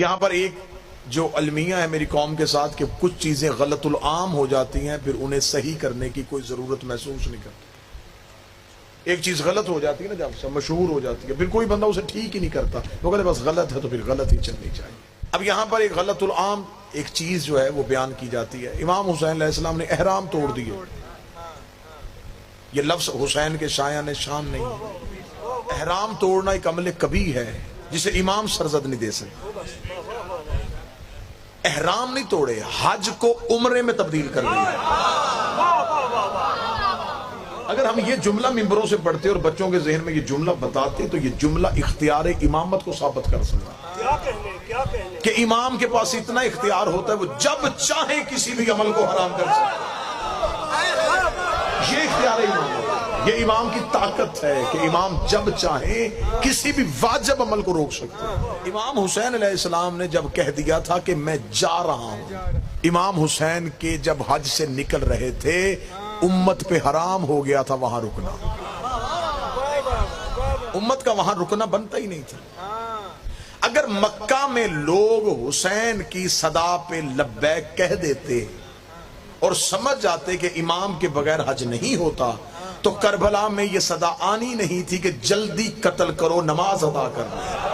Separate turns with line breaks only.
یہاں پر ایک جو المیہ ہے میری قوم کے ساتھ کہ کچھ چیزیں غلط العام ہو جاتی ہیں پھر انہیں صحیح کرنے کی کوئی ضرورت محسوس نہیں کرتی۔ ایک چیز غلط ہو جاتی ہے نا جب سے مشہور ہو جاتی ہے پھر کوئی بندہ اسے ٹھیک ہی نہیں کرتا، وہ کہتے بس غلط ہے تو پھر غلط ہی چلنی چاہیے۔ اب یہاں پر ایک غلط العام ایک چیز جو ہے وہ بیان کی جاتی ہے۔ امام حسین علیہ السلام نے احرام توڑ دیے، یہ لفظ حسین کے شایان شان نہیں ہے۔ احرام توڑنا ایک عمل کبیح ہے جسے امام سرزد نہیں دے سکتے۔ احرام نہیں توڑے، حج کو عمرے میں تبدیل کر دیا۔ اگر ہم یہ جملہ ممبروں سے پڑھتے اور بچوں کے ذہن میں یہ جملہ بتاتے تو یہ جملہ اختیار امامت کو ثابت کر سکتا کہ امام کے پاس اتنا اختیار ہوتا ہے وہ جب چاہے کسی بھی عمل کو حرام کر سکتا ہے۔ یہ اختیار امامت ہے، یہ امام کی طاقت ہے کہ امام جب چاہے کسی بھی واجب عمل کو روک سکتے ہیں۔ امام حسین علیہ السلام نے جب کہہ دیا تھا کہ میں جا رہا ہوں، امام حسین کے جب حج سے نکل رہے تھے امت پہ حرام ہو گیا تھا وہاں رکنا، امت کا وہاں رکنا بنتا ہی نہیں تھا۔ اگر مکہ میں لوگ حسین کی صدا پہ لبیک کہہ دیتے اور سمجھ جاتے کہ امام کے بغیر حج نہیں ہوتا تو کربلا میں یہ صدا آنی نہیں تھی کہ جلدی قتل کرو نماز ادا کرو۔